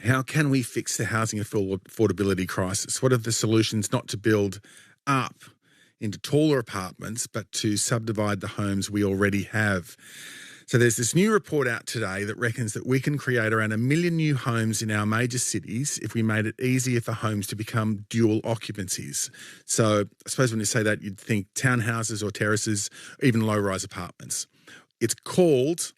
How can we fix the housing affordability crisis? What are the solutions not to build up into taller apartments, but to subdivide the homes we already have? So there's this new report out today that reckons that we can create around 1 million new homes in our major cities if we made it easier for homes to become dual occupancies. So I suppose when you say that, you'd think townhouses or terraces, even low-rise apartments. It's called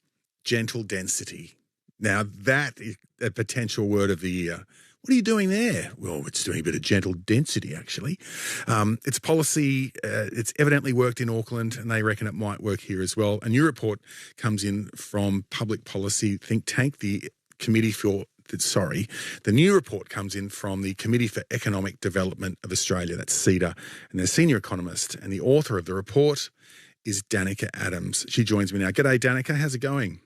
gentle density. Now, that is a potential word of the year. What are you doing there? Well, it's doing a bit of gentle density, actually. It's policy. It's evidently worked in Auckland, and they reckon it might work here as well. A new report comes in from public policy think tank, the new report comes in from the Committee for Economic Development of Australia, that's CEDA, and they're senior economist, and the author of the report is Danica Adams. She joins me now. G'day, Danica. How's it going?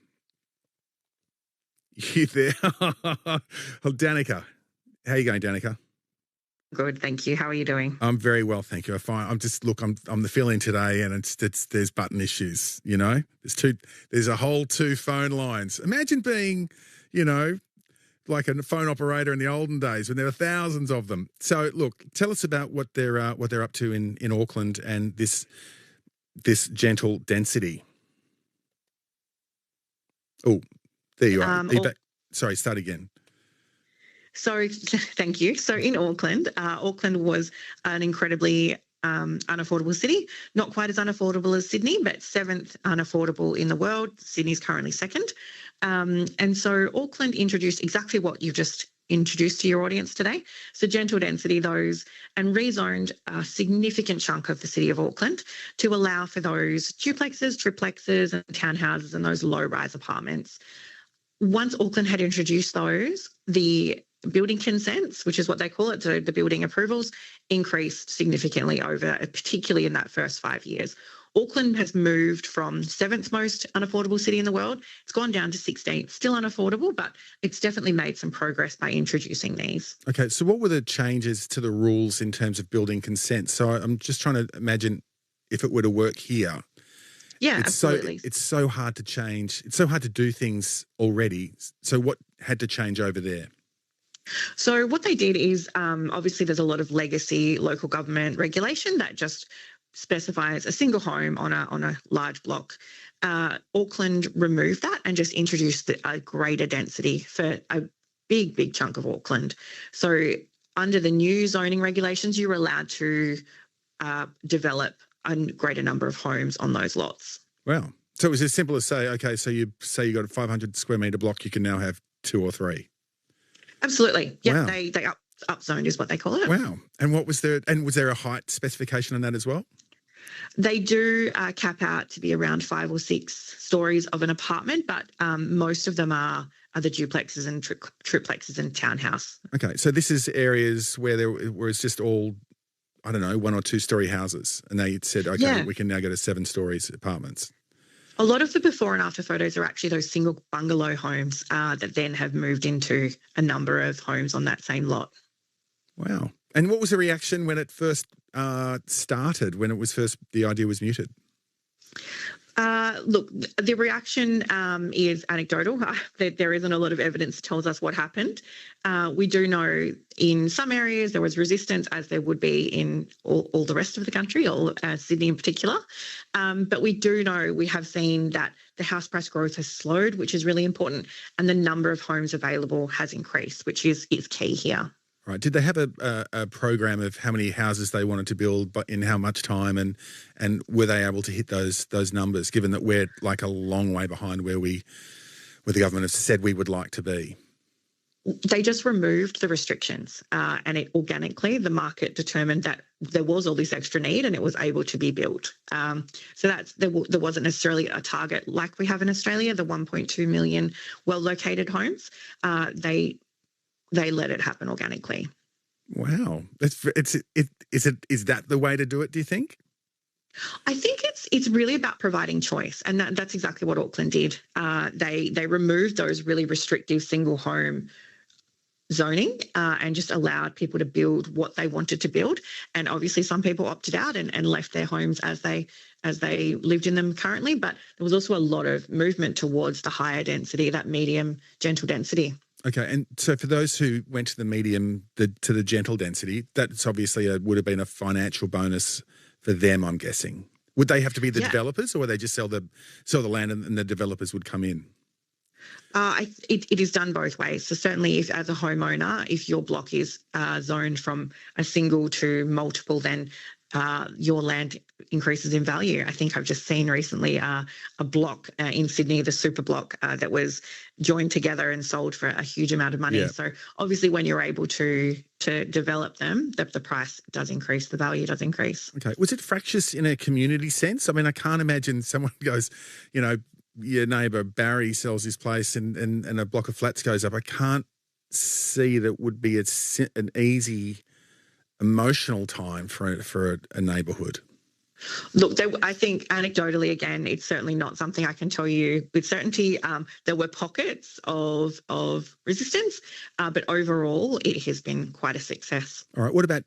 You there? Oh, Danica. How are you going, Danica? Good, thank you. How are you doing? I'm very well, thank you. I'm the fill-in today, and there's button issues. You know, there's a whole 2 phone lines. Imagine being, like a phone operator in the olden days when there were thousands of them. So, look, tell us about what they're up to in Auckland and this gentle density. Oh, there you are. Sorry, start again. So, thank you. So in Auckland, Auckland was an incredibly unaffordable city, not quite as unaffordable as Sydney, but 7th unaffordable in the world. Sydney's currently 2nd. And so Auckland introduced exactly what you've just introduced to your audience today. So gentle density, and rezoned a significant chunk of the city of Auckland to allow for those duplexes, triplexes and townhouses and those low-rise apartments. Once Auckland had introduced those, the building consents, which is what they call it, so the building approvals, increased significantly particularly in that first 5 years. Auckland has moved from 7th most unaffordable city in the world. It's gone down to 16th, still unaffordable, but it's definitely made some progress by introducing these. Okay, so what were the changes to the rules in terms of building consent? So I'm just trying to imagine if it were to work here. Yeah, absolutely. It's so hard to change. It's so hard to do things already. So what had to change over there? So what they did is obviously there's a lot of legacy local government regulation that just specifies a single home on a large block. Auckland removed that and just introduced a greater density for a big chunk of Auckland. So under the new zoning regulations, you were allowed to develop a greater number of homes on those lots. Wow. So it was as simple as you got a 500 square metre block, you can now have 2 or 3. Absolutely. Yeah, wow. They upzoned is what they call it. Wow. And was there a height specification on that as well? They do cap out to be around 5 or 6 stories of an apartment, but most of them are the duplexes and triplexes and townhouse. Okay. So this is areas where it's just all, 1 or 2 story houses, and they said, okay, we can now go to 7 stories apartments. A lot of the before and after photos are actually those single bungalow homes that then have moved into a number of homes on that same lot. Wow. And what was the reaction when it first started, when the idea was mooted? Look, the reaction is anecdotal. There isn't a lot of evidence that tells us what happened. We do know in some areas there was resistance, as there would be in all the rest of the country, Sydney in particular. But we have seen that the house price growth has slowed, which is really important, and the number of homes available has increased, which is key here. Right. Did they have a program of how many houses they wanted to build, but in how much time, and were they able to hit those numbers, given that we're like a long way behind where the government has said we would like to be? They just removed the restrictions, and the market determined that there was all this extra need and it was able to be built. So there wasn't necessarily a target like we have in Australia, the 1.2 million well-located homes. They let it happen organically. Wow. Is that the way to do it, do you think? I think it's really about providing choice, and that's exactly what Auckland did. They removed those really restrictive single home zoning and just allowed people to build what they wanted to build. And obviously some people opted out and left their homes as they lived in them currently. But there was also a lot of movement towards the higher density, that medium gentle density. Okay, and so for those who went to the medium, to the gentle density, that's obviously would have been a financial bonus for them, I'm guessing. Would they have to be the Yeah. developers, or would they just sell the land and the developers would come in? It is done both ways. So certainly, if as a homeowner, if your block is zoned from a single to multiple, then your land increases in value. I think I've just seen recently a block in Sydney, the super block, that was joined together and sold for a huge amount of money. Yeah. So obviously, when you're able to develop them, the price does increase, the value does increase. Okay. Was it fractious in a community sense? I mean, I can't imagine someone goes, you know, your neighbour Barry sells his place and a block of flats goes up. I can't see that would be an easy emotional time for a neighbourhood. Look, I think anecdotally, again, it's certainly not something I can tell you with certainty. There were pockets of resistance, but overall, it has been quite a success. All right. What about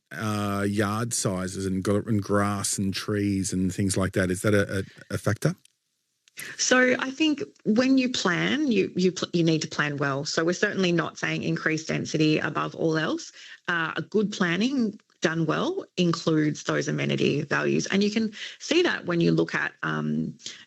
yard sizes and grass and trees and things like that? Is that a factor? So I think when you plan, you need to plan well. So we're certainly not saying increased density above all else. A good planning done well includes those amenity values, and you can see that when you look at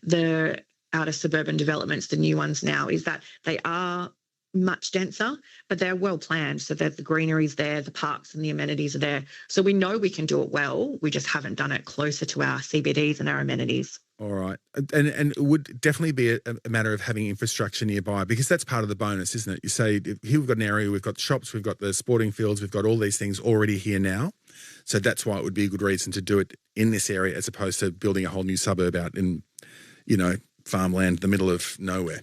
the outer suburban developments, the new ones now, is that they are much denser, but they're well planned. So that the greenery's there, the parks and the amenities are there. So we know we can do it well. We just haven't done it closer to our CBDs and our amenities. All right. And it would definitely be a matter of having infrastructure nearby, because that's part of the bonus, isn't it? You say, here we've got an area, we've got shops, we've got the sporting fields, we've got all these things already here now. So that's why it would be a good reason to do it in this area as opposed to building a whole new suburb out in, farmland in the middle of nowhere.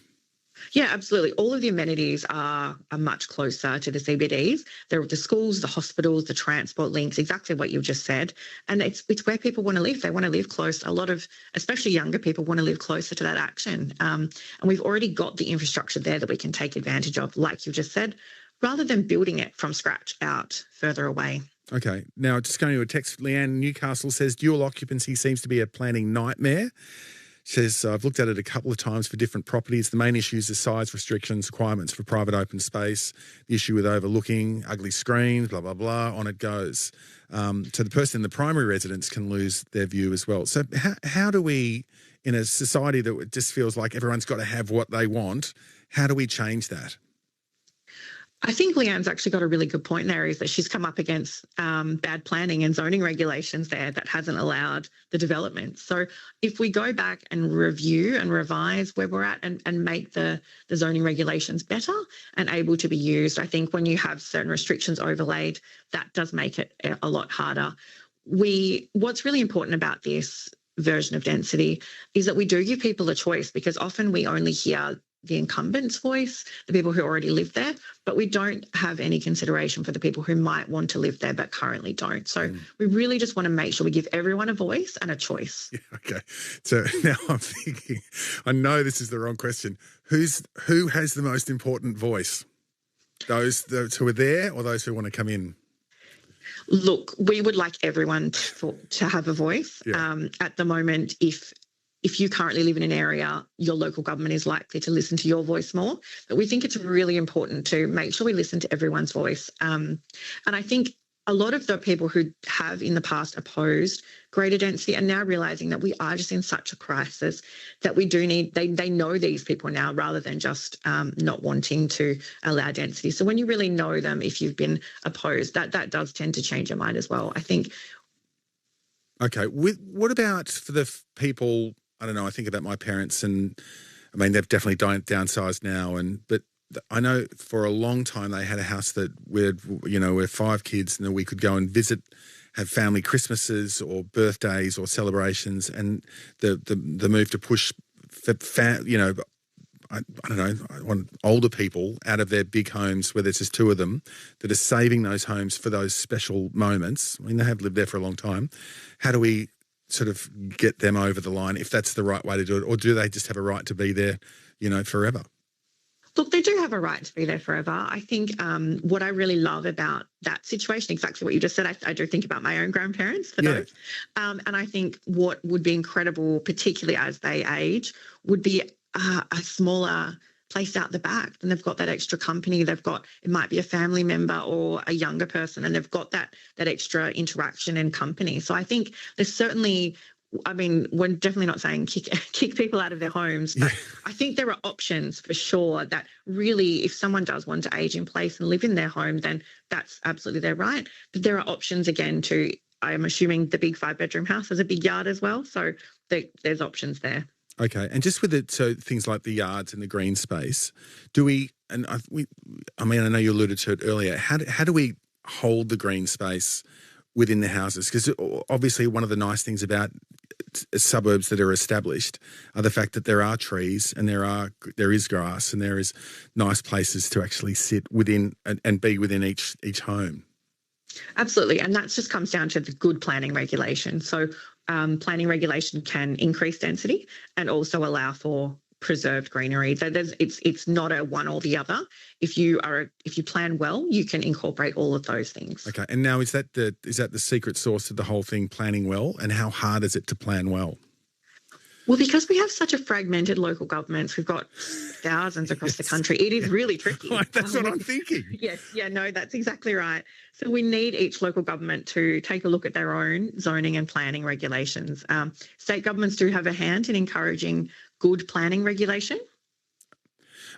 Yeah, absolutely. All of the amenities are much closer to the CBDs. There are the schools, the hospitals, the transport links, exactly what you've just said. And it's where people want to live. They want to live close. A lot of, especially younger people, want to live closer to that action. And we've already got the infrastructure there that we can take advantage of, like you just said, rather than building it from scratch out further away. Okay. Now, just going to a text, Leanne Newcastle says, dual occupancy seems to be a planning nightmare. Says, I've looked at it a couple of times for different properties. The main issues are size restrictions, requirements for private open space, the issue with overlooking, ugly screens, blah, blah, blah, on it goes. So the person in the primary residence can lose their view as well. So how do we, in a society that just feels like everyone's got to have what they want, how do we change that? I think Leanne's actually got a really good point there, is that she's come up against bad planning and zoning regulations there that hasn't allowed the development. So if we go back and review and revise where we're at and make the zoning regulations better and able to be used, I think when you have certain restrictions overlaid, that does make it a lot harder. What's really important about this version of density is that we do give people a choice, because often we only hear the incumbent's voice, the people who already live there, but we don't have any consideration for the people who might want to live there but currently don't. So we really just want to make sure we give everyone a voice and a choice. Yeah, okay. So now I'm thinking, I know this is the wrong question. Who has the most important voice? Those who are there or those who want to come in? Look, we would like everyone to have a voice. Yeah. At the moment, if you currently live in an area, your local government is likely to listen to your voice more. But we think it's really important to make sure we listen to everyone's voice. And I think a lot of the people who have in the past opposed greater density are now realising that we are just in such a crisis that we do need, they know these people now, rather than just not wanting to allow density. So when you really know them, if you've been opposed, that does tend to change your mind as well, I think. Okay. What about for the people, I don't know, I think about my parents, and I mean, they've definitely downsized now, but I know for a long time they had a house that we're 5 kids and we could go and visit, have family Christmases or birthdays or celebrations, and the move to push, I don't know, I want older people out of their big homes where there's just 2 of them, that are saving those homes for those special moments. I mean, they have lived there for a long time. How do we sort of get them over the line, if that's the right way to do it, or do they just have a right to be there, forever? Look, they do have a right to be there forever. I think what I really love about that situation, exactly what you just said, I do think about my own grandparents for those. And I think what would be incredible, particularly as they age, would be a smaller placed out the back, then they've got that extra company. They've got, it might be a family member or a younger person, and they've got that extra interaction and company. So I think there's certainly, I mean, we're definitely not saying kick people out of their homes, but I think there are options for sure that really, if someone does want to age in place and live in their home, then that's absolutely their right. But there are options again to, I'm assuming the big 5-bedroom house has a big yard as well. So there's options there. Okay, and just with it, so things like the yards and the green space, do we? And I mean, I know you alluded to it earlier. How do we hold the green space within the houses? Because obviously, one of the nice things about suburbs that are established are the fact that there are trees and there is grass and there is nice places to actually sit within and be within each home. Absolutely. And that just comes down to the good planning regulation. So planning regulation can increase density and also allow for preserved greenery. So it's not a one or the other. If you plan well, you can incorporate all of those things. Okay. And now is that the secret sauce to the whole thing, planning well? And how hard is it to plan well? Well, because we have such a fragmented local governments, we've got thousands across the country. It is really tricky. That's what I'm thinking. Yes, yeah, no, that's exactly right. So we need each local government to take a look at their own zoning and planning regulations. State governments do have a hand in encouraging good planning regulation.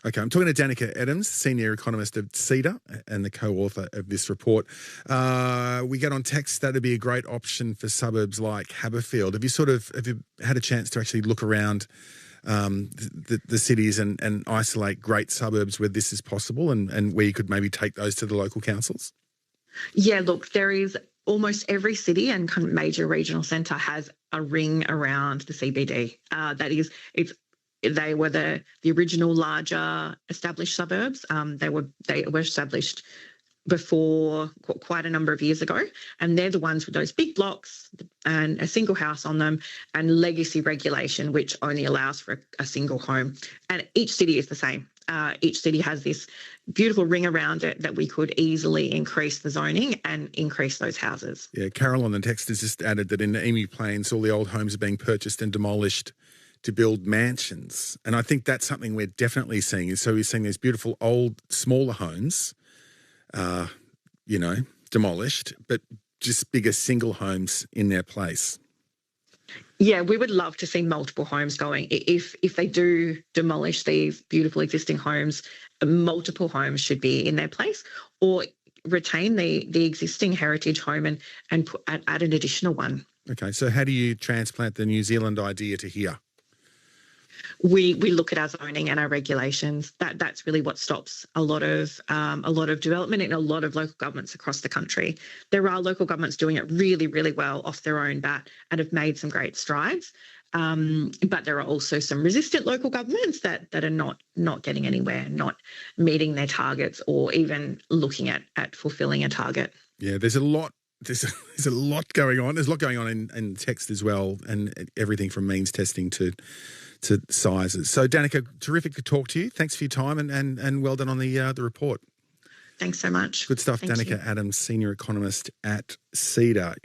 Okay, I'm talking to Danica Adams, Senior Economist of CEDA and the co-author of this report. We get on text that would be a great option for suburbs like Haberfield. Have you had a chance to actually look around the cities and isolate great suburbs where this is possible and where you could maybe take those to the local councils? Yeah, look, there is almost every city and kind of major regional centre has a ring around the CBD. They were the original larger established suburbs. They were established before quite a number of years ago, and they're the ones with those big blocks and a single house on them and legacy regulation, which only allows for a single home. And each city is the same. Each city has this beautiful ring around it that we could easily increase the zoning and increase those houses. Yeah, Carol on the text has just added that in the Emu Plains, all the old homes are being purchased and demolished to build mansions. And I think that's something we're definitely seeing. So we're seeing these beautiful old, smaller homes, demolished, but just bigger single homes in their place. Yeah, we would love to see multiple homes going. If they do demolish these beautiful existing homes, multiple homes should be in their place, or retain the existing heritage home and add an additional one. Okay, so how do you transplant the New Zealand idea to here? We look at our zoning and our regulations. That's really what stops a lot of development in a lot of local governments across the country. There are local governments doing it really, really well off their own bat and have made some great strides. But there are also some resistant local governments that are not getting anywhere, not meeting their targets, or even looking at fulfilling a target. Yeah, there's a lot. There's a lot going on. There's a lot going on in text as well, and everything from means testing to sizes. So, Danica, terrific to talk to you. Thanks for your time and well done on the report. Thanks so much. Good stuff. Thank Danica you. Adams, Senior Economist at CEDA.